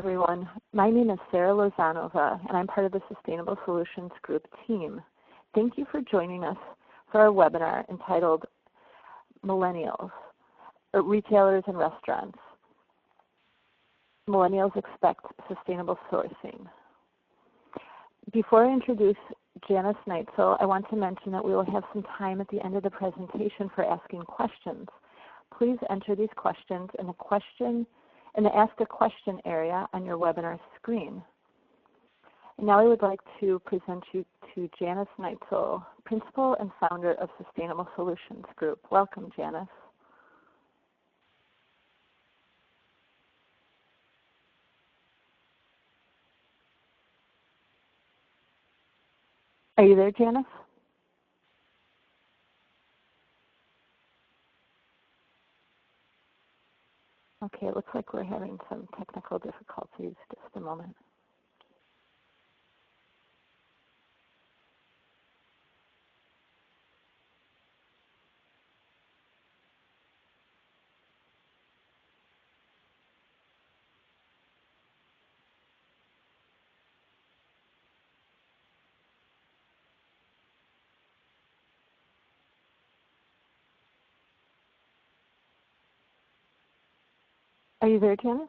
Everyone. My name is Sarah Lozanova, and I'm part of the Sustainable Solutions Group team. Thank you for joining us for our webinar entitled Millennials, Retailers and Restaurants. Millennials expect sustainable sourcing. Before I introduce Janice Neitzel, I want to mention that we will have some time at the end of the presentation for asking questions. Please enter these questions in the Ask a Question area on your webinar screen. And now I would like to present you to Janice Neitzel, Principal and Founder of Sustainable Solutions Group. Welcome, Janice. Are you there, Janice? Okay, it looks like we're having some technical difficulties. Just a moment. Are you there, Janice?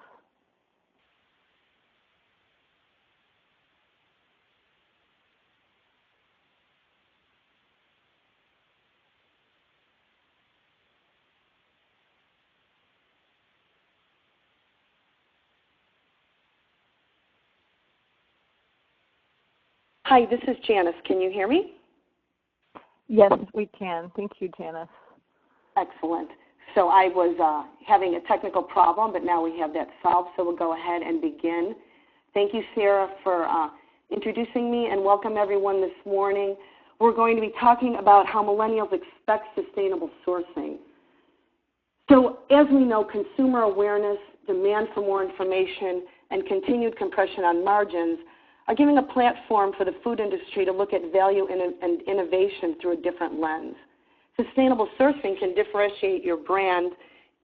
Hi, this is Janice. Can you hear me? Yes, we can. Thank you, Janice. Excellent. So I was having a technical problem, but now we have that solved, so we'll go ahead and begin. Thank you, Sarah, for introducing me, and welcome everyone this morning. We're going to be talking about how millennials expect sustainable sourcing. So as we know, consumer awareness, demand for more information, and continued compression on margins are giving a platform for the food industry to look at value and innovation through a different lens. Sustainable sourcing can differentiate your brand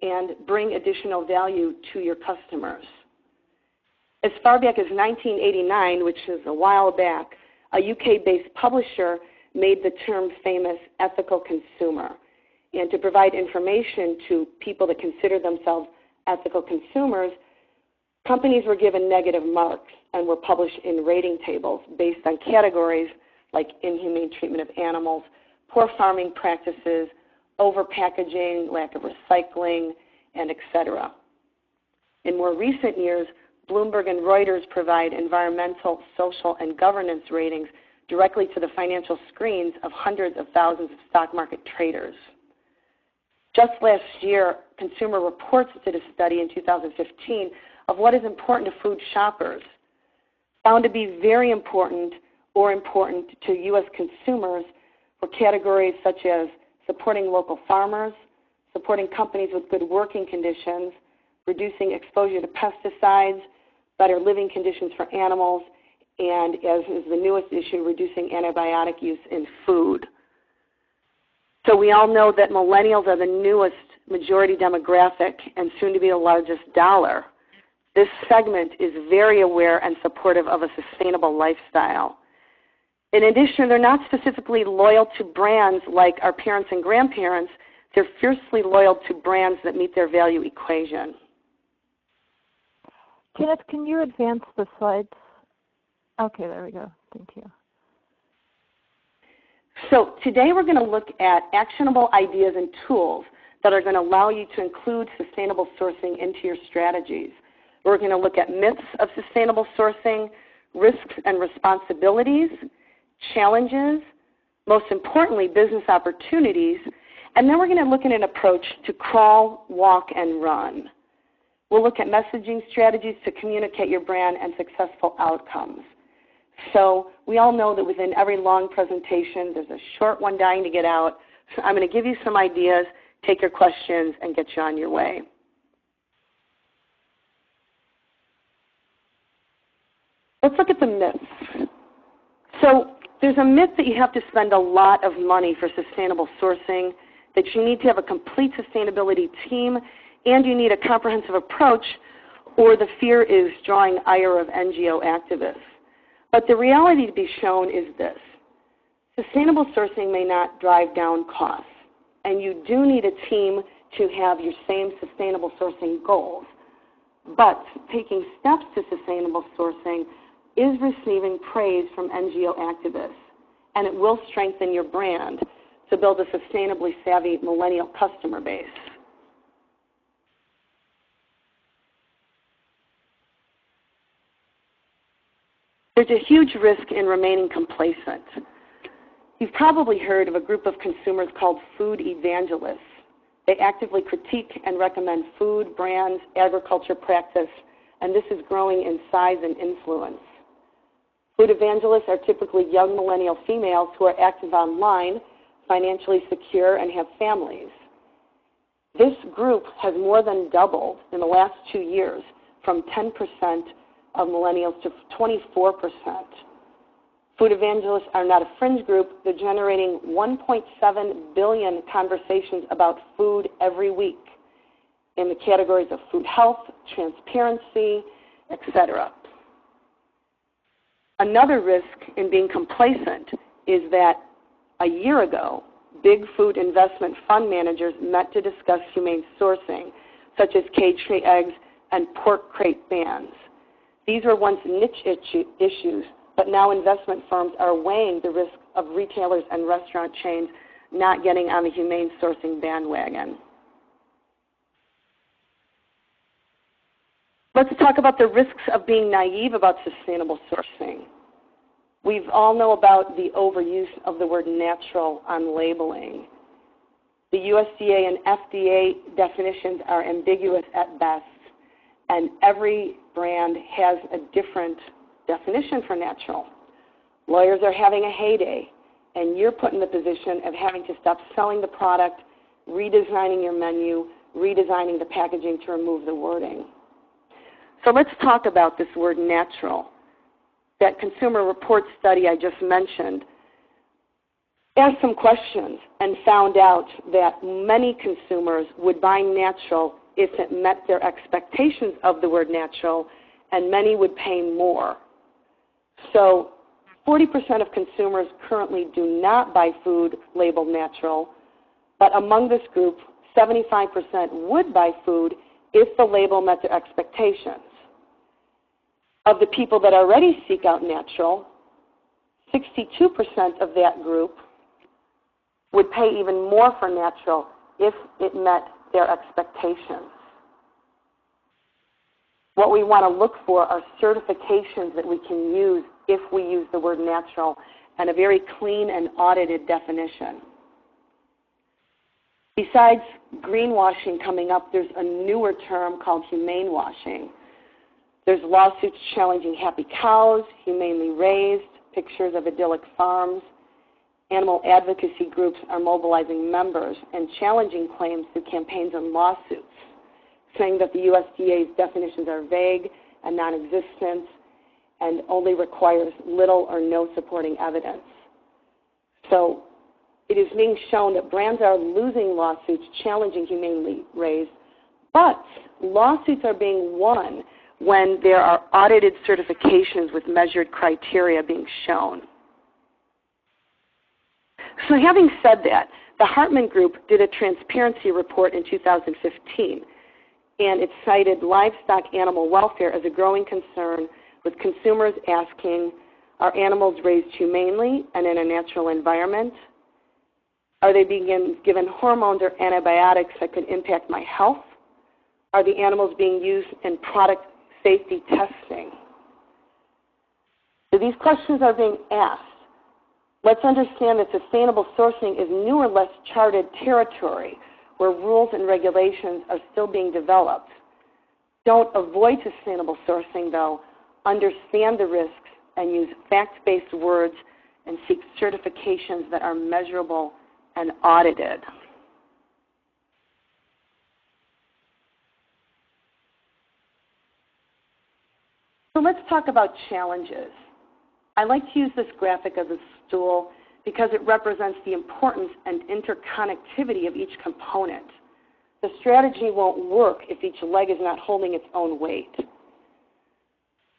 and bring additional value to your customers. As far back as 1989, which is a while back, a UK-based publisher made the term famous ethical consumer. And to provide information to people that consider themselves ethical consumers, companies were given negative marks and were published in rating tables based on categories like inhumane treatment of animals, poor farming practices, over-packaging, lack of recycling, and etc. In more recent years, Bloomberg and Reuters provide environmental, social, and governance ratings directly to the financial screens of hundreds of thousands of stock market traders. Just last year, Consumer Reports did a study in 2015 of what is important to food shoppers, found to be very important or important to U.S. consumers for categories such as supporting local farmers, supporting companies with good working conditions, reducing exposure to pesticides, better living conditions for animals, and, as is the newest issue, reducing antibiotic use in food. So we all know that millennials are the newest majority demographic and soon to be the largest dollar. This segment is very aware and supportive of a sustainable lifestyle. In addition, they're not specifically loyal to brands like our parents and grandparents. They're fiercely loyal to brands that meet their value equation. Kenneth, can you advance the slides? Okay, there we go. Thank you. So today we're going to look at actionable ideas and tools that are going to allow you to include sustainable sourcing into your strategies. We're going to look at myths of sustainable sourcing, risks and responsibilities, challenges, most importantly, business opportunities, and then we're going to look at an approach to crawl, walk, and run. We'll look at messaging strategies to communicate your brand and successful outcomes. So we all know that within every long presentation, there's a short one dying to get out. So I'm going to give you some ideas, take your questions, and get you on your way. Let's look at the myths. So there's a myth that you have to spend a lot of money for sustainable sourcing, that you need to have a complete sustainability team, and you need a comprehensive approach, or the fear is drawing ire of NGO activists. But the reality to be shown is this. Sustainable sourcing may not drive down costs, and you do need a team to have your same sustainable sourcing goals. But taking steps to sustainable sourcing is receiving praise from NGO activists, and it will strengthen your brand to build a sustainably savvy millennial customer base. There's a huge risk in remaining complacent. You've probably heard of a group of consumers called food evangelists. They actively critique and recommend food, brands, agriculture practice, and this is growing in size and influence. Food evangelists are typically young millennial females who are active online, financially secure, and have families. This group has more than doubled in the last 2 years, from 10% of millennials to 24%. Food evangelists are not a fringe group. They're generating 1.7 billion conversations about food every week in the categories of food health, transparency, etc. Another risk in being complacent is that a year ago, big food investment fund managers met to discuss humane sourcing, such as cage-free eggs and pork crate bans. These were once niche issues, but now investment firms are weighing the risk of retailers and restaurant chains not getting on the humane sourcing bandwagon. Let's talk about the risks of being naive about sustainable sourcing. We all know about the overuse of the word natural on labeling. The USDA and FDA definitions are ambiguous at best, and every brand has a different definition for natural. Lawyers are having a heyday, and you're put in the position of having to stop selling the product, redesigning your menu, redesigning the packaging to remove the wording. So let's talk about this word natural. That Consumer Reports study I just mentioned asked some questions and found out that many consumers would buy natural if it met their expectations of the word natural, and many would pay more. So 40% of consumers currently do not buy food labeled natural, but among this group, 75% would buy food if the label met their expectations. Of the people that already seek out natural, 62% of that group would pay even more for natural if it met their expectations. What we want to look for are certifications that we can use if we use the word natural, and a very clean and audited definition. Besides greenwashing coming up, there's a newer term called humane washing. There's lawsuits challenging happy cows, humanely raised, pictures of idyllic farms. Animal advocacy groups are mobilizing members and challenging claims through campaigns and lawsuits, saying that the USDA's definitions are vague and non-existent and only requires little or no supporting evidence. So it is being shown that brands are losing lawsuits challenging humanely raised, but lawsuits are being won when there are audited certifications with measured criteria being shown. So having said that, the Hartman Group did a transparency report in 2015, and it cited livestock animal welfare as a growing concern, with consumers asking, are animals raised humanely and in a natural environment? Are they being given hormones or antibiotics that could impact my health? Are the animals being used in product safety testing? So these questions are being asked. Let's understand that sustainable sourcing is new or less charted territory where rules and regulations are still being developed. Don't avoid sustainable sourcing, though. Understand the risks and use fact-based words and seek certifications that are measurable and audited. So let's talk about challenges. I like to use this graphic as a stool because it represents the importance and interconnectivity of each component. The strategy won't work if each leg is not holding its own weight.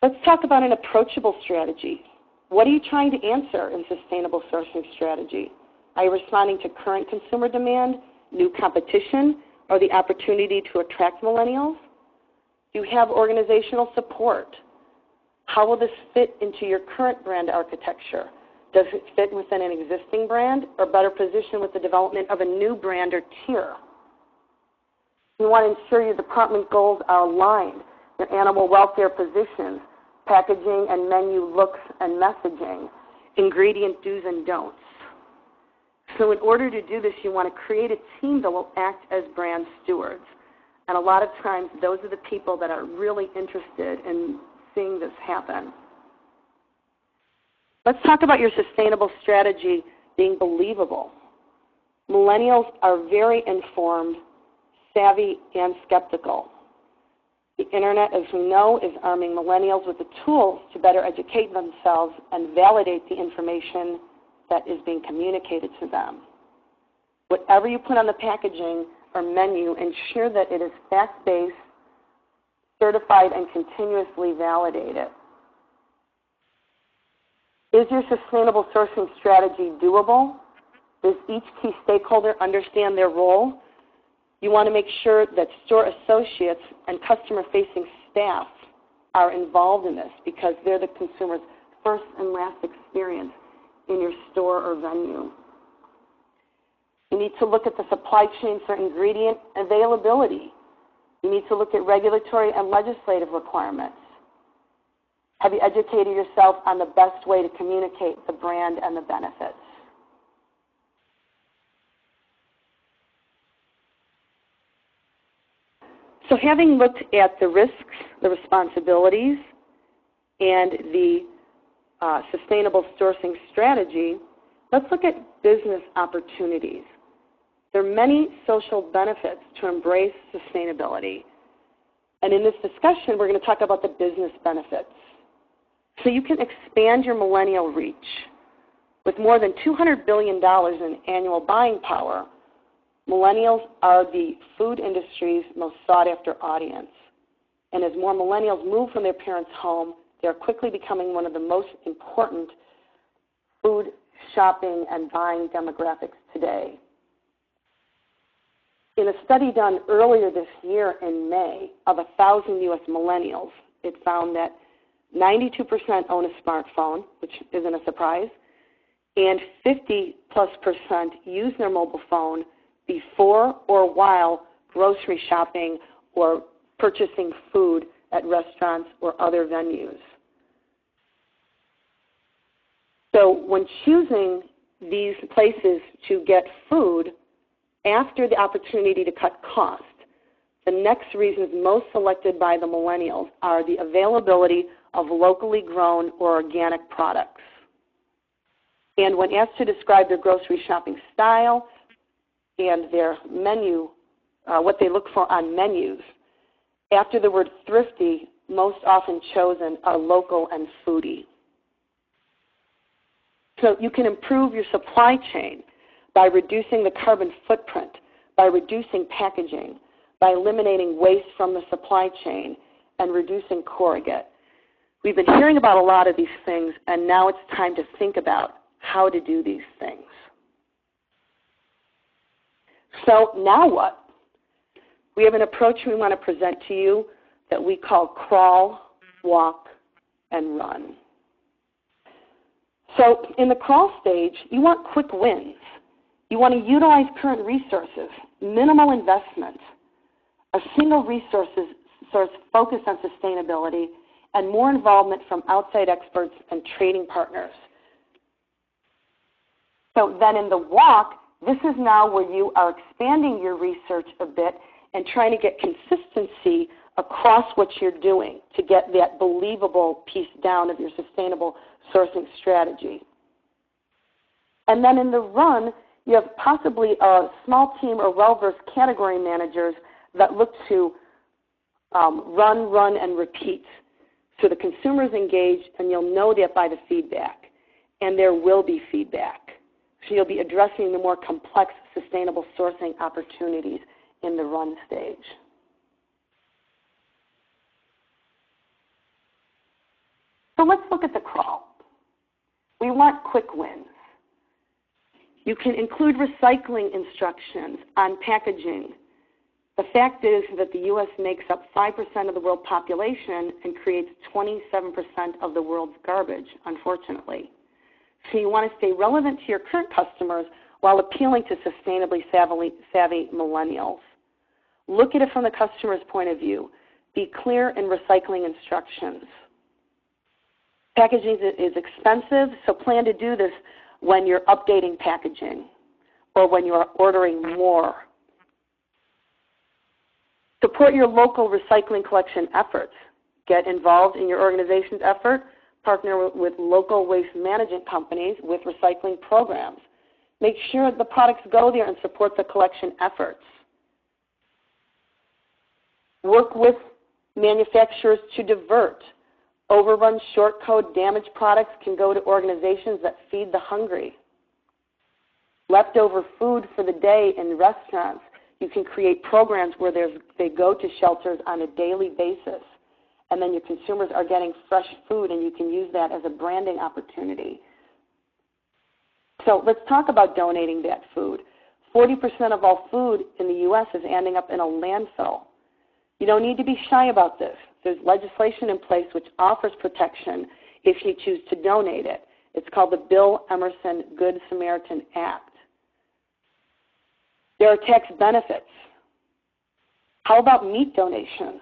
Let's talk about an approachable strategy. What are you trying to answer in sustainable sourcing strategy? Are you responding to current consumer demand, new competition, or the opportunity to attract millennials? Do you have organizational support? How will this fit into your current brand architecture? Does it fit within an existing brand or better positioned with the development of a new brand or tier? You want to ensure your department goals are aligned, your animal welfare positions, packaging and menu looks and messaging, ingredient do's and don'ts. So in order to do this, you want to create a team that will act as brand stewards. And a lot of times, those are the people that are really interested in seeing this happen. Let's talk about your sustainable strategy being believable. Millennials are very informed, savvy, and skeptical. The internet, as we know, is arming millennials with the tools to better educate themselves and validate the information that is being communicated to them. Whatever you put on the packaging or menu, ensure that it is fact-based, certified, and continuously validated. Is your sustainable sourcing strategy doable? Does each key stakeholder understand their role? You want to make sure that store associates and customer-facing staff are involved in this because they're the consumer's first and last experience in your store or venue. You need to look at the supply chain for ingredient availability. You need to look at regulatory and legislative requirements. Have you educated yourself on the best way to communicate the brand and the benefits? So having looked at the risks, the responsibilities, and the sustainable sourcing strategy, let's look at business opportunities. There are many social benefits to embrace sustainability. And in this discussion, we're going to talk about the business benefits. So you can expand your millennial reach. With more than $200 billion in annual buying power, millennials are the food industry's most sought-after audience. And as more millennials move from their parents' home, they are quickly becoming one of the most important food shopping and buying demographics today. In a study done earlier this year in May of 1,000 U.S. millennials, it found that 92% own a smartphone, which isn't a surprise, and 50+% use their mobile phone before or while grocery shopping or purchasing food at restaurants or other venues. So when choosing these places to get food, after the opportunity to cut cost, the next reasons most selected by the millennials are the availability of locally grown or organic products. And when asked to describe their grocery shopping style and their menu, what they look for on menus, after the word thrifty, most often chosen are local and foodie. So you can improve your supply chain by reducing the carbon footprint, by reducing packaging, by eliminating waste from the supply chain, and reducing corrugate. We've been hearing about a lot of these things, and now it's time to think about how to do these things. So now what? We have an approach we want to present to you that we call crawl, walk, and run. So in the crawl stage, you want quick wins. You want to utilize current resources, minimal investment, a single source focused on sustainability, and more involvement from outside experts and trading partners. So then in the walk, this is now where you are expanding your research a bit and trying to get consistency across what you're doing to get that believable piece down of your sustainable sourcing strategy. And then in the run, you have possibly a small team or well-versed category managers that look to run, and repeat. So the consumer is engaged, and you'll know that by the feedback. And there will be feedback. So you'll be addressing the more complex sustainable sourcing opportunities in the run stage. So let's look at the crawl. We want quick wins. You can include recycling instructions on packaging. The fact is that the U.S. makes up 5% of the world population and creates 27% of the world's garbage, unfortunately. So you want to stay relevant to your current customers while appealing to sustainably savvy millennials. Look at it from the customer's point of view. Be clear in recycling instructions. Packaging is expensive, so plan to do this when you're updating packaging or when you're ordering more. Support your local recycling collection efforts. Get involved in your organization's effort. Partner with local waste management companies with recycling programs. Make sure the products go there and support the collection efforts. Work with manufacturers to divert. Overrun, short code, damaged products can go to organizations that feed the hungry. Leftover food for the day in restaurants. You can create programs where they go to shelters on a daily basis, and then your consumers are getting fresh food, and you can use that as a branding opportunity. So let's talk about donating that food. 40% of all food in the U.S. is ending up in a landfill. You don't need to be shy about this. There's legislation in place which offers protection if you choose to donate it. It's called the Bill Emerson Good Samaritan Act. There are tax benefits. How about meat donations?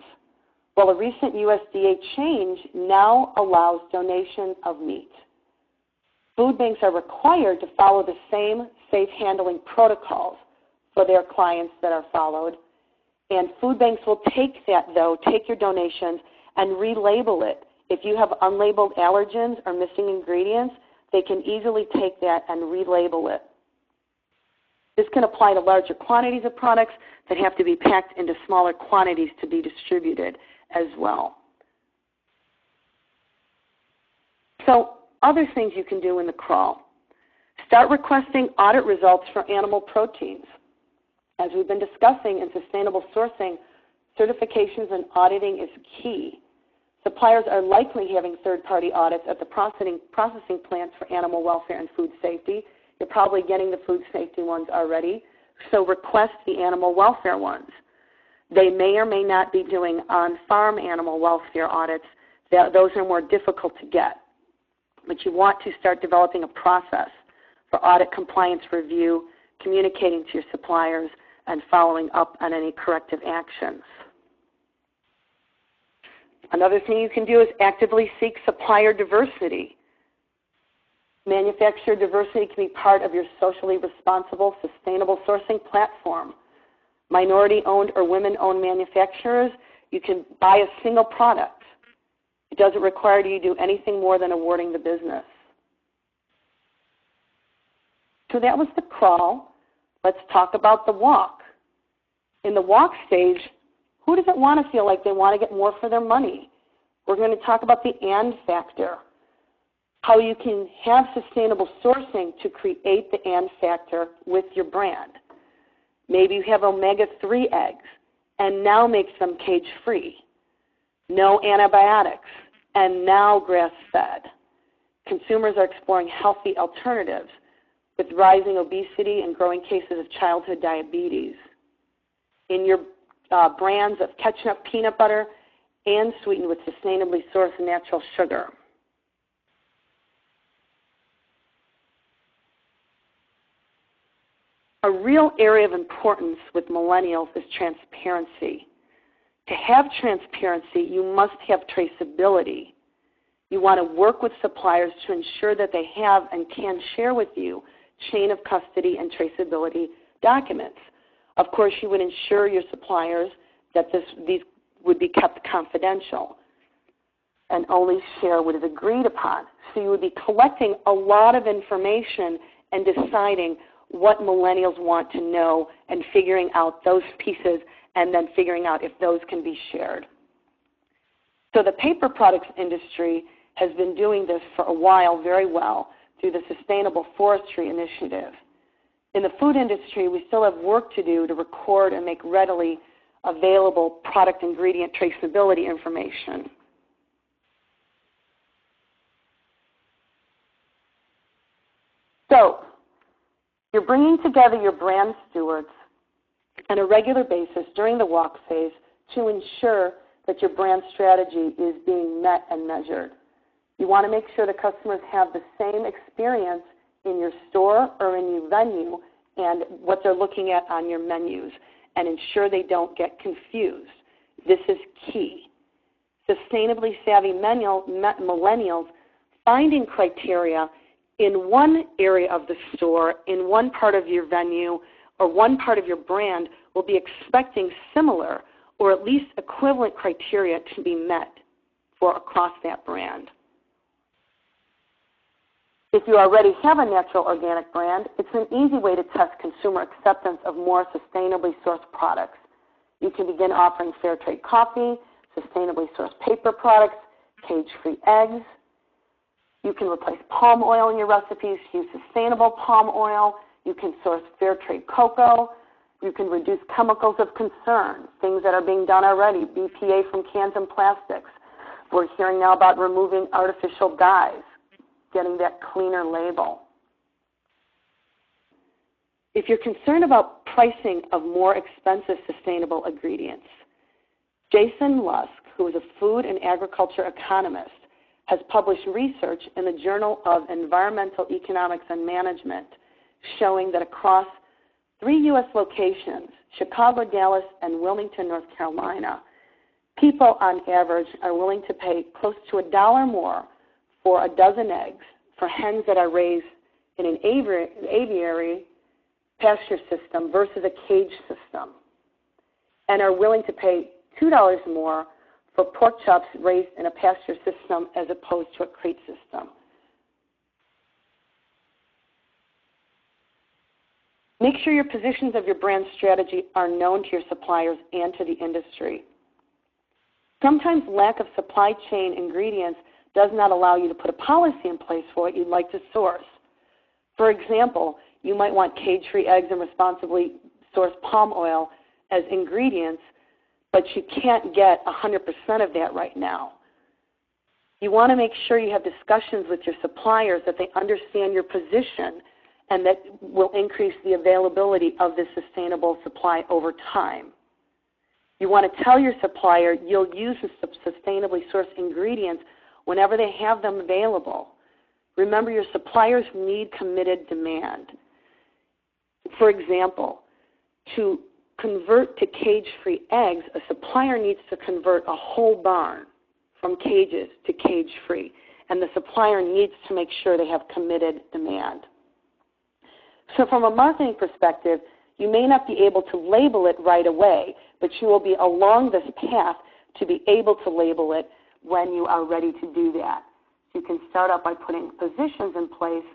Well, a recent USDA change now allows donation of meat. Food banks are required to follow the same safe handling protocols for their clients that are followed. And food banks will take that, though, take your donations and relabel it. If you have unlabeled allergens or missing ingredients, they can easily take that and relabel it. This can apply to larger quantities of products that have to be packed into smaller quantities to be distributed as well. So other things you can do in the crawl. Start requesting audit results for animal proteins. As we've been discussing in sustainable sourcing, certifications and auditing is key. Suppliers are likely having third-party audits at the processing plants for animal welfare and food safety. You're probably getting the food safety ones already, so request the animal welfare ones. They may or may not be doing on-farm animal welfare audits. Those are more difficult to get. But you want to start developing a process for audit compliance review, communicating to your suppliers, and following up on any corrective actions. Another thing you can do is actively seek supplier diversity. Manufacturer diversity can be part of your socially responsible, sustainable sourcing platform. Minority-owned or women-owned manufacturers, you can buy a single product. It doesn't require you to do anything more than awarding the business. So that was the crawl. Let's talk about the walk. In the walk stage, who doesn't want to feel like they want to get more for their money? We're going to talk about the and factor, how you can have sustainable sourcing to create the and factor with your brand. Maybe you have omega-3 eggs and now make them cage-free. No antibiotics and now grass-fed. Consumers are exploring healthy alternatives with rising obesity and growing cases of childhood diabetes. In your brands of ketchup, peanut butter, and sweetened with sustainably sourced natural sugar. A real area of importance with millennials is transparency. To have transparency, you must have traceability. You want to work with suppliers to ensure that they have and can share with you chain of custody and traceability documents. Of course, you would ensure your suppliers that these would be kept confidential and only share what is agreed upon. So you would be collecting a lot of information and deciding what millennials want to know and figuring out those pieces and then figuring out if those can be shared. So the paper products industry has been doing this for a while very well through the Sustainable Forestry Initiative. In the food industry, we still have work to do to record and make readily available product ingredient traceability information. So, you're bringing together your brand stewards on a regular basis during the walk phase to ensure that your brand strategy is being met and measured. You want to make sure that customers have the same experience in your store or in your venue and what they're looking at on your menus, and ensure they don't get confused. This is key. Sustainably savvy millennials finding criteria in one area of the store, in one part of your venue, or one part of your brand will be expecting similar or at least equivalent criteria to be met for across that brand. If you already have a natural organic brand, it's an easy way to test consumer acceptance of more sustainably sourced products. You can begin offering fair trade coffee, sustainably sourced paper products, cage-free eggs. You can replace palm oil in your recipes, use sustainable palm oil. You can source fair trade cocoa. You can reduce chemicals of concern, things that are being done already, BPA from cans and plastics. We're hearing now about removing artificial dyes, getting that cleaner label. If you're concerned about pricing of more expensive sustainable ingredients, Jason Lusk, who is a food and agriculture economist, has published research in the Journal of Environmental Economics and Management showing that across 3 U.S. locations, Chicago, Dallas, and Wilmington, North Carolina, people on average are willing to pay close to $1 more for a dozen eggs for hens that are raised in an aviary pasture system versus a cage system, and are willing to pay $2 more for pork chops raised in a pasture system as opposed to a crate system. Make sure your positions of your brand strategy are known to your suppliers and to the industry. Sometimes lack of supply chain ingredients does not allow you to put a policy in place for what you'd like to source. For example, you might want cage-free eggs and responsibly sourced palm oil as ingredients, but you can't get 100% of that right now. You want to make sure you have discussions with your suppliers that they understand your position and that will increase the availability of this sustainable supply over time. You want to tell your supplier you'll use the sustainably sourced ingredients whenever they have them available. Remember, your suppliers need committed demand. For example, to convert to cage-free eggs, a supplier needs to convert a whole barn from cages to cage-free, and the supplier needs to make sure they have committed demand. So from a marketing perspective, you may not be able to label it right away, but you will be along this path to be able to label it when you are ready to do that. So you can start out by putting positions in place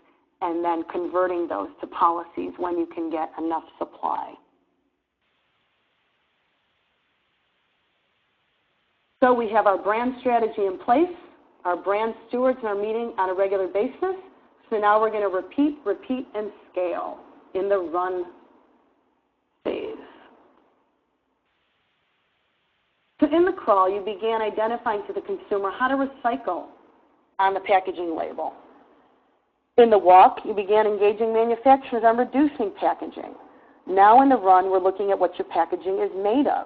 and then converting those to policies when you can get enough supply. So we have our brand strategy in place. Our brand stewards are meeting on a regular basis. So now we're going to repeat, and scale in the run phase. So in the crawl, you began identifying to the consumer how to recycle on the packaging label. In the walk, you began engaging manufacturers on reducing packaging. Now in the run, we're looking at what your packaging is made of.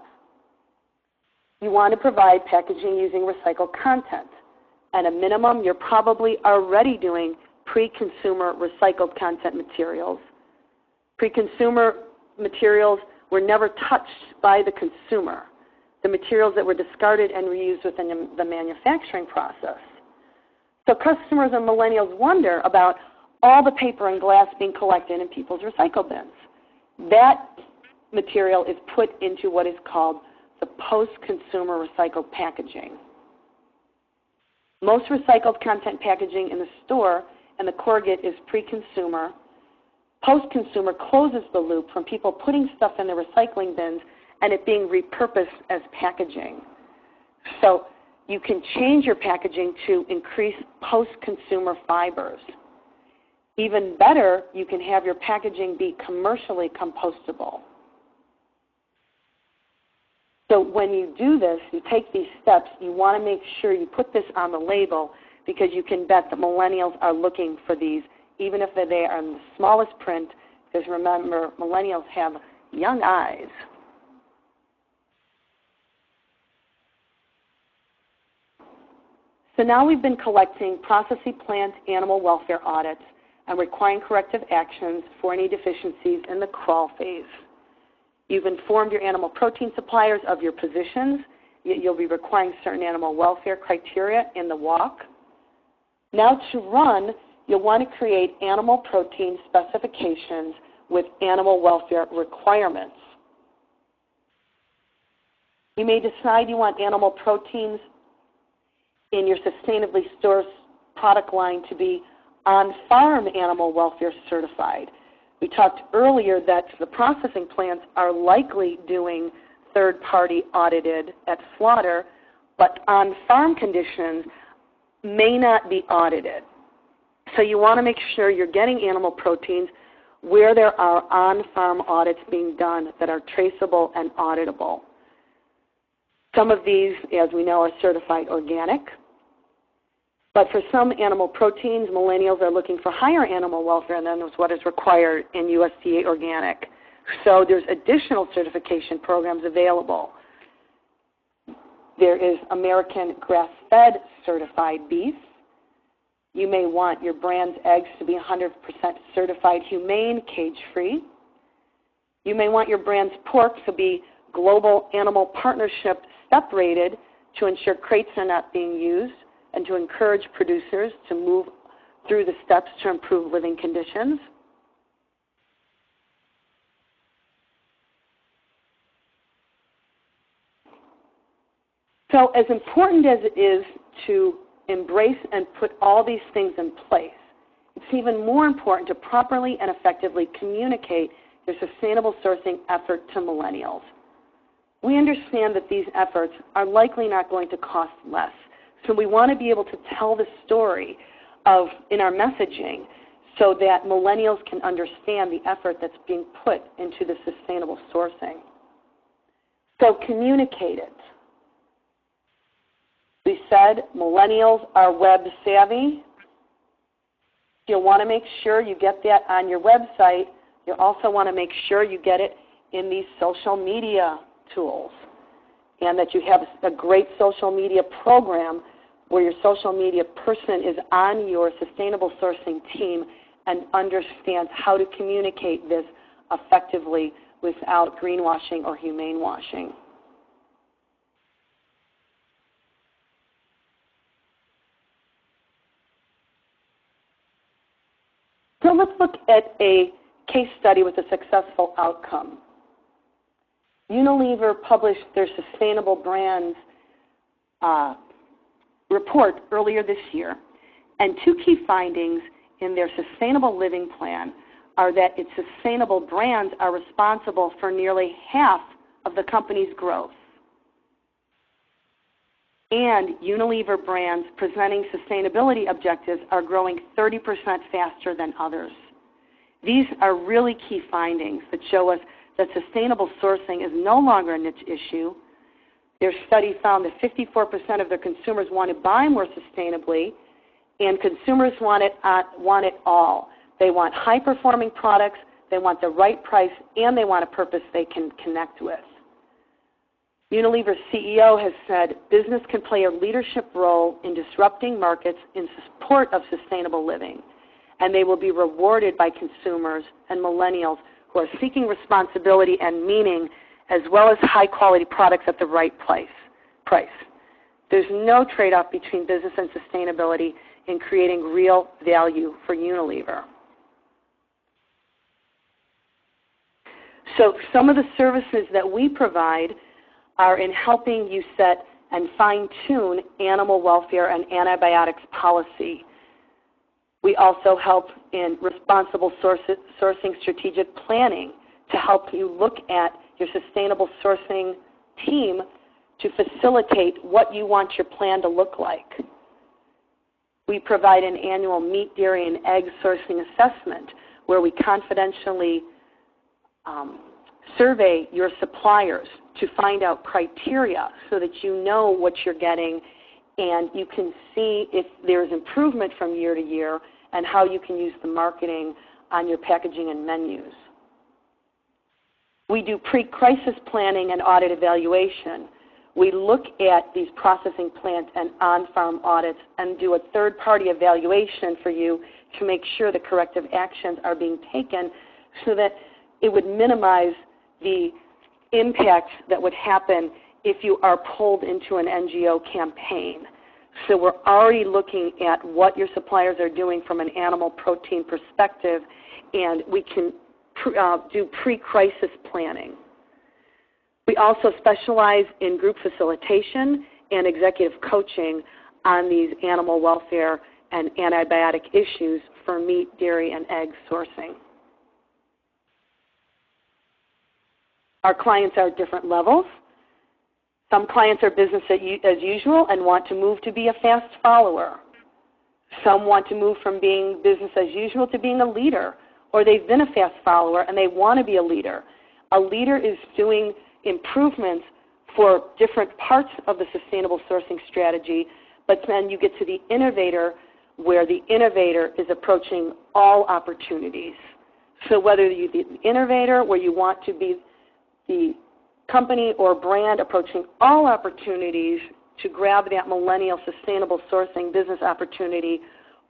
You want to provide packaging using recycled content. At a minimum, you're probably already doing pre-consumer recycled content materials. Pre-consumer materials were never touched by the consumer. The materials that were discarded and reused within the manufacturing process. So customers and millennials wonder about all the paper and glass being collected in people's recycle bins. That material is put into what is called the post-consumer recycled packaging. Most recycled content packaging in the store and the corrugate is pre-consumer. Post-consumer closes the loop from people putting stuff in the recycling bins and it being repurposed as packaging. So you can change your packaging to increase post-consumer fibers. Even better, you can have your packaging be commercially compostable. So when you do this, you take these steps, you want to make sure you put this on the label because you can bet that millennials are looking for these, even if they are in the smallest print, because remember, millennials have young eyes. So now we've been collecting processing plant animal welfare audits and requiring corrective actions for any deficiencies in the crawl phase. You've informed your animal protein suppliers of your positions. You'll be requiring certain animal welfare criteria in the walk. Now to run, you'll want to create animal protein specifications with animal welfare requirements. You may decide you want animal proteins in your sustainably sourced product line to be on-farm animal welfare certified. We talked earlier that the processing plants are likely doing third-party audited at slaughter, but on-farm conditions may not be audited. So you want to make sure you're getting animal proteins where there are on-farm audits being done that are traceable and auditable. Some of these, as we know, are certified organic. But for some animal proteins, millennials are looking for higher animal welfare than what is required in USDA organic. So there's additional certification programs available. There is American grass-fed certified beef. You may want your brand's eggs to be 100% certified humane, cage-free. You may want your brand's pork to be Global Animal Partnership step-rated to ensure crates are not being used, and to encourage producers to move through the steps to improve living conditions. So as important as it is to embrace and put all these things in place, it's even more important to properly and effectively communicate your sustainable sourcing effort to millennials. We understand that these efforts are likely not going to cost less. So we want to be able to tell the story in our messaging so that millennials can understand the effort that's being put into the sustainable sourcing. So communicate it. We said millennials are web savvy. You'll want to make sure you get that on your website. You also want to make sure you get it in these social media tools, and that you have a great social media program where your social media person is on your sustainable sourcing team and understands how to communicate this effectively without greenwashing or humane washing. So let's look at a case study with a successful outcome. Unilever published their Sustainable Brands report earlier this year, and two key findings in their Sustainable Living Plan are that its sustainable brands are responsible for nearly half of the company's growth. And Unilever brands presenting sustainability objectives are growing 30% faster than others. These are really key findings that show us that sustainable sourcing is no longer a niche issue. Their study found that 54% of their consumers want to buy more sustainably, and consumers want it all. They want high-performing products, they want the right price, and they want a purpose they can connect with. Unilever's CEO has said business can play a leadership role in disrupting markets in support of sustainable living, and they will be rewarded by consumers and millennials who are seeking responsibility and meaning, as well as high-quality products at the right price. There's no trade-off between business and sustainability in creating real value for Unilever. So some of the services that we provide are in helping you set and fine-tune animal welfare and antibiotics policy. We also help in responsible sourcing strategic planning to help you look at your sustainable sourcing team to facilitate what you want your plan to look like. We provide an annual meat, dairy, and egg sourcing assessment where we confidentially survey your suppliers to find out criteria so that you know what you're getting and you can see if there's improvement from year to year and how you can use the marketing on your packaging and menus. We do pre-crisis planning and audit evaluation. We look at these processing plant and on-farm audits and do a third-party evaluation for you to make sure the corrective actions are being taken so that it would minimize the impact that would happen if you are pulled into an NGO campaign. So we're already looking at what your suppliers are doing from an animal protein perspective, and we can do pre-crisis planning. We also specialize in group facilitation and executive coaching on these animal welfare and antibiotic issues for meat, dairy, and egg sourcing. Our clients are at different levels. Some clients are business as usual and want to move to be a fast follower. Some want to move from being business as usual to being a leader, or they've been a fast follower and they want to be a leader. A leader is doing improvements for different parts of the sustainable sourcing strategy, but then you get to the innovator where the innovator is approaching all opportunities. So whether you're the innovator where you want to be the company or brand approaching all opportunities to grab that millennial sustainable sourcing business opportunity,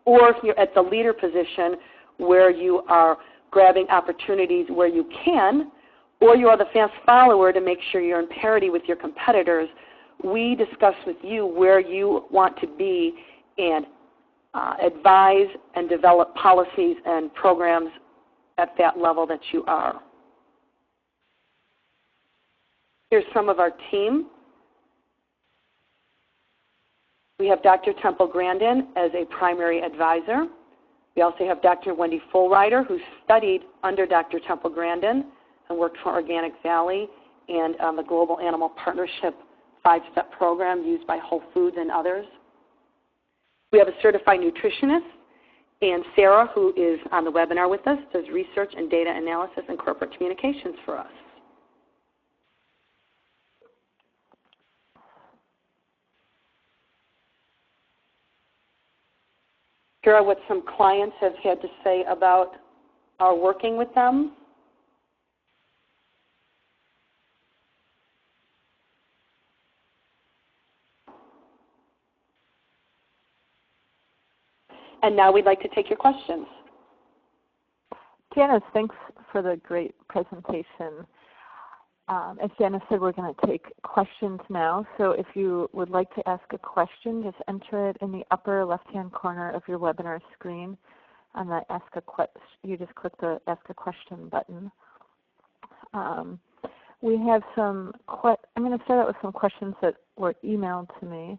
or if you're at the leader position where you are grabbing opportunities where you can, or you are the fast follower to make sure you're in parity with your competitors, we discuss with you where you want to be and advise and develop policies and programs at that level that you are. Here's some of our team. We have Dr. Temple Grandin as a primary advisor. We also have Dr. Wendy Fullrider, who studied under Dr. Temple Grandin and worked for Organic Valley and the Global Animal Partnership 5-step program used by Whole Foods and others. We have a certified nutritionist, and Sarah, who is on the webinar with us, does research and data analysis and corporate communications for us. Here are what some clients have had to say about our working with them. And now we'd like to take your questions. Janice, thanks for the great presentation. As Janice said, we're going to take questions now. So if you would like to ask a question, just enter it in the upper left-hand corner of your webinar screen. On the you just click the Ask a Question button. We have some. I'm going to start out with some questions that were emailed to me.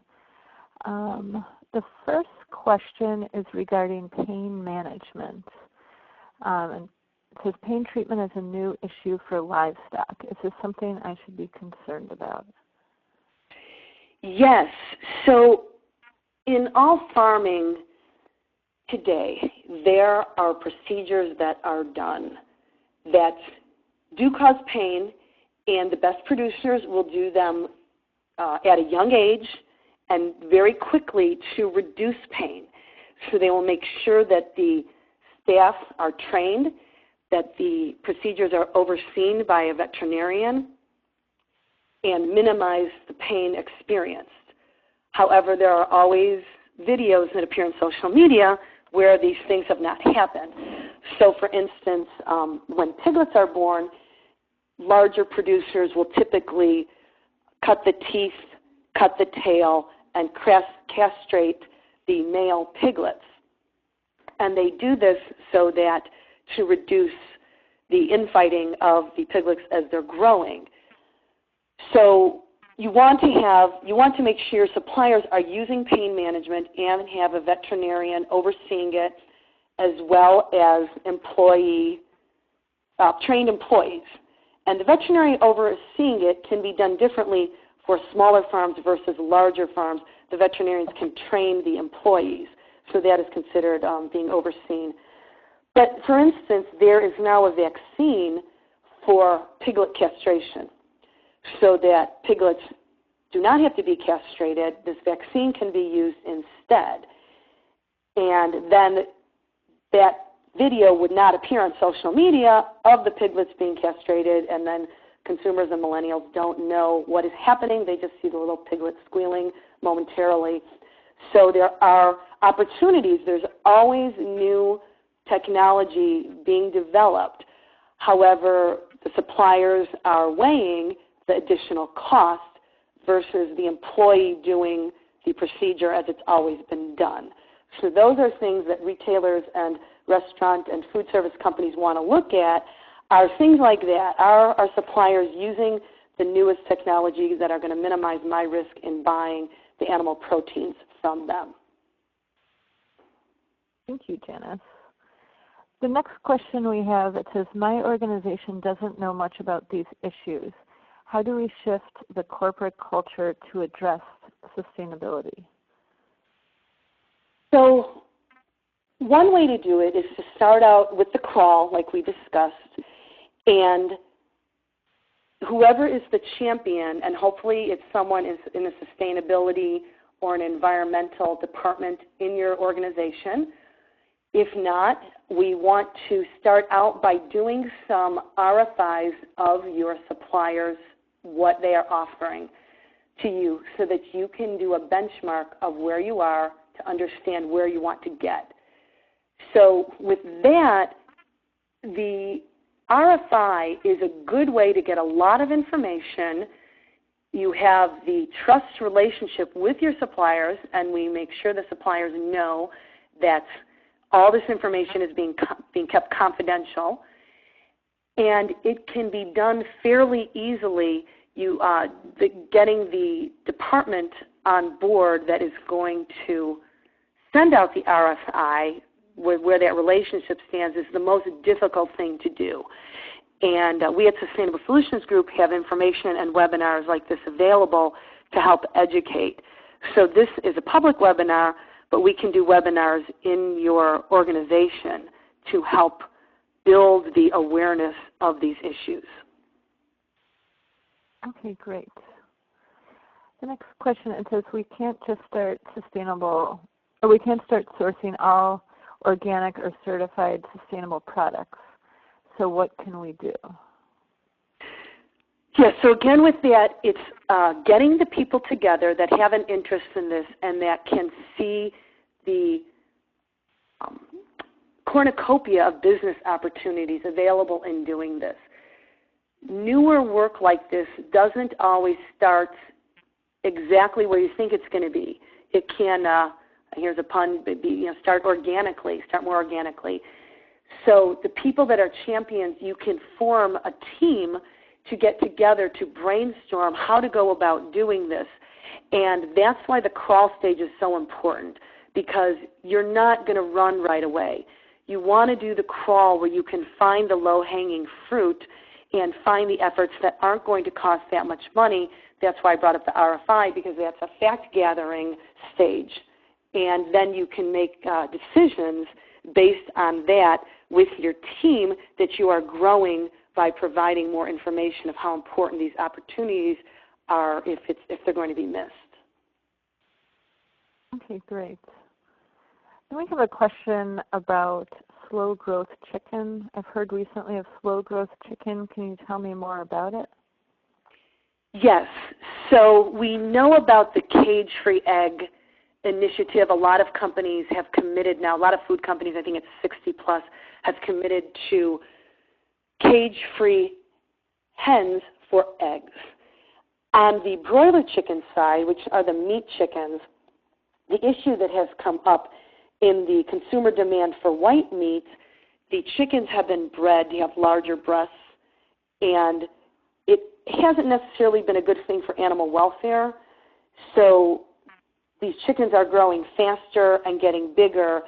The first question is regarding pain management. And it says pain treatment is a new issue for livestock. Is this something I should be concerned about? Yes. So in all farming today, there are procedures that are done that do cause pain, and the best producers will do them at a young age and very quickly to reduce pain. So they will make sure that the staff are trained, that the procedures are overseen by a veterinarian, and minimize the pain experienced. However, there are always videos that appear on social media where these things have not happened. So for instance, when piglets are born, larger producers will typically cut the teeth, cut the tail, and castrate the male piglets. And they do this so that to reduce the infighting of the piglets as they're growing. So you want to make sure your suppliers are using pain management and have a veterinarian overseeing it, as well as trained employees. And the veterinarian overseeing it can be done differently for smaller farms versus larger farms. The veterinarians can train the employees. So that is considered being overseen. But for instance, there is now a vaccine for piglet castration so that piglets do not have to be castrated. This vaccine can be used instead. And then that video would not appear on social media of the piglets being castrated, and then consumers and millennials don't know what is happening. They just see the little piglet squealing momentarily. So there are opportunities. There's always new technology being developed. However, the suppliers are weighing the additional cost versus the employee doing the procedure as it's always been done. So those are things that retailers and restaurant and food service companies want to look at, are things like that. Are our suppliers using the newest technologies that are going to minimize my risk in buying the animal proteins from them? Thank you, Janice. The next question we have, it says, my organization doesn't know much about these issues. How do we shift the corporate culture to address sustainability? So one way to do it is to start out with the crawl, like we discussed, and whoever is the champion, and hopefully it's someone in a sustainability or an environmental department in your organization. If not, we want to start out by doing some RFIs of your suppliers, what they are offering to you, so that you can do a benchmark of where you are to understand where you want to get. So with that, the RFI is a good way to get a lot of information. You have the trust relationship with your suppliers, and we make sure the suppliers know that all this information is being kept confidential. And it can be done fairly easily, getting the department on board that is going to send out the RFI, where that relationship stands, is the most difficult thing to do. And we at Sustainable Solutions Group have information and webinars like this available to help educate. So this is a public webinar, but we can do webinars in your organization to help build the awareness of these issues. Okay, great. The next question, it says we can't just start we can't start sourcing all organic or certified sustainable products. So what can we do? Yes, so again with that, it's getting the people together that have an interest in this and that can see the cornucopia of business opportunities available in doing this. Newer work like this doesn't always start exactly where you think it's going to be. It can, here's a pun, start organically, start more organically. So the people that are champions, you can form a team to get together to brainstorm how to go about doing this. And that's why the crawl stage is so important, because you're not going to run right away. You want to do the crawl where you can find the low-hanging fruit and find the efforts that aren't going to cost that much money. That's why I brought up the RFI, because that's a fact-gathering stage. And then you can make decisions based on that with your team that you are growing by providing more information of how important these opportunities are if they're going to be missed. Okay, great. Then we have a question about slow growth chicken. I've heard recently of slow growth chicken. Can you tell me more about it? Yes. So we know about the cage-free egg initiative. A lot of companies have committed now, a lot of food companies, I think it's 60 plus, have committed to cage-free hens for eggs. On the broiler chicken side, which are the meat chickens, the issue that has come up in the consumer demand for white meat, the chickens have been bred to have larger breasts, and it hasn't necessarily been a good thing for animal welfare. So these chickens are growing faster and getting bigger.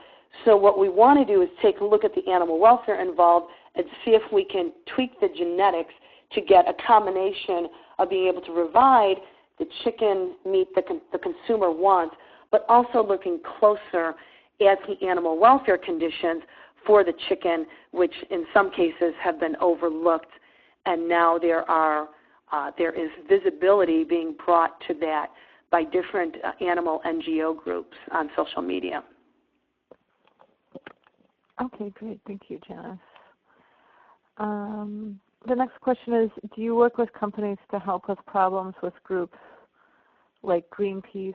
So what we want to do is take a look at the animal welfare involved and see if we can tweak the genetics to get a combination of being able to provide the chicken meat that the consumer wants, but also looking closer anti-animal welfare conditions for the chicken, which in some cases have been overlooked, and now there is visibility being brought to that by different animal NGO groups on social media. Okay, great. Thank you, Janice. The next question is, do you work with companies to help with problems with groups like Greenpeace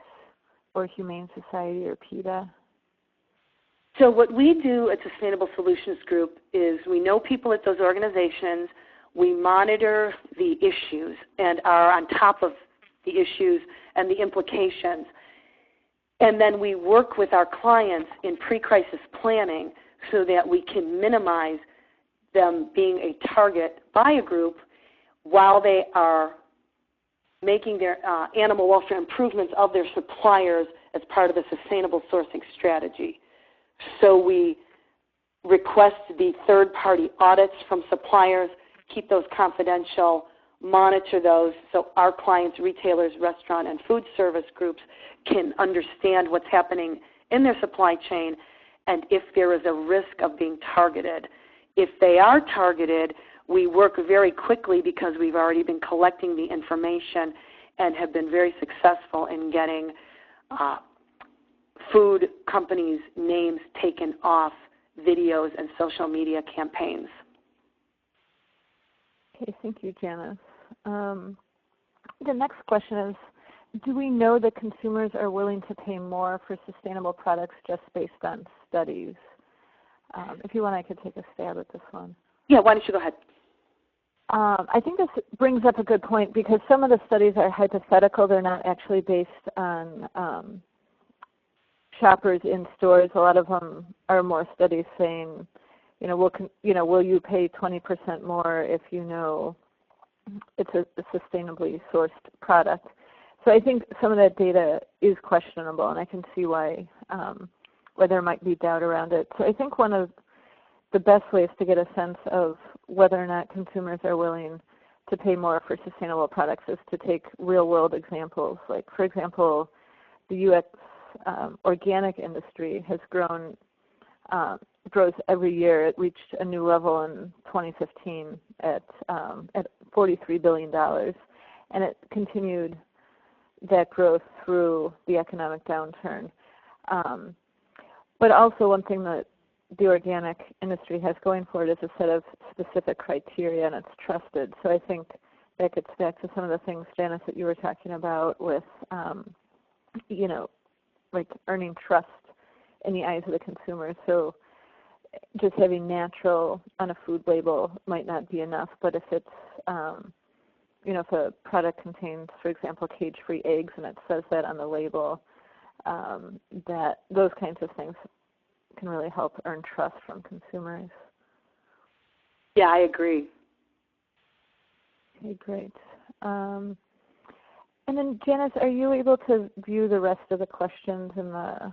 or Humane Society or PETA? So what we do at Sustainable Solutions Group is we know people at those organizations, we monitor the issues and are on top of the issues and the implications, and then we work with our clients in pre-crisis planning so that we can minimize them being a target by a group while they are making their animal welfare improvements of their suppliers as part of a sustainable sourcing strategy. So we request the third-party audits from suppliers, keep those confidential, monitor those so our clients, retailers, restaurant, and food service groups can understand what's happening in their supply chain and if there is a risk of being targeted. If they are targeted, we work very quickly because we've already been collecting the information and have been very successful in getting food companies' names taken off videos and social media campaigns. Okay, thank you, Janice. The next question is, do we know that consumers are willing to pay more for sustainable products just based on studies? If you want, I could take a stab at this one. Yeah, why don't you go ahead? I think this brings up a good point because some of the studies are hypothetical. They're not actually based on shoppers in stores. A lot of them are more studies saying, will you pay 20% more if you know it's a sustainably sourced product? So I think some of that data is questionable, and I can see why there might be doubt around it. So I think one of the best ways to get a sense of whether or not consumers are willing to pay more for sustainable products is to take real-world examples. Like, for example, the U.S. Organic industry has grows every year. It reached a new level in 2015 at $43 billion, and it continued that growth through the economic downturn. But also one thing that the organic industry has going for it is a set of specific criteria, and it's trusted. So I think that gets back to some of the things, Janice, that you were talking about with, like earning trust in the eyes of the consumer. So just having natural on a food label might not be enough, but if it's, if a product contains, for example, cage-free eggs and it says that on the label, that those kinds of things can really help earn trust from consumers. Yeah, I agree. Okay, great. And then, Janice, are you able to view the rest of the questions in the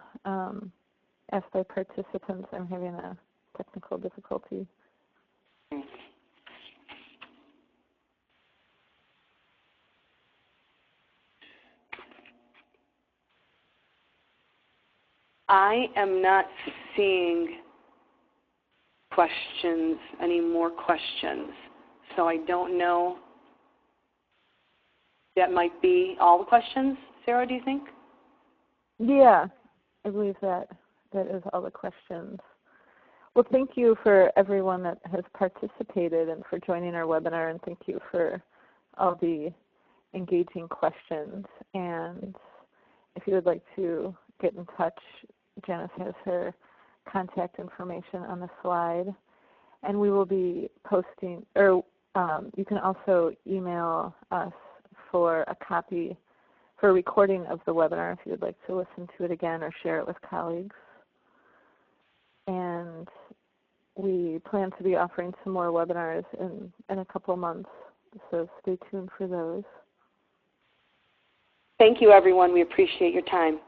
asked by participants? I'm having a technical difficulty. I am not seeing questions, any more questions, so I don't know. That might be all the questions, Sarah, do you think? Yeah, I believe that is all the questions. Well, thank you for everyone that has participated and for joining our webinar, and thank you for all the engaging questions. And if you would like to get in touch, Janice has her contact information on the slide. And we will be posting, or you can also email us for a copy, for a recording of the webinar if you would like to listen to it again or share it with colleagues. And we plan to be offering some more webinars in a couple of months, so stay tuned for those. Thank you, everyone. We appreciate your time.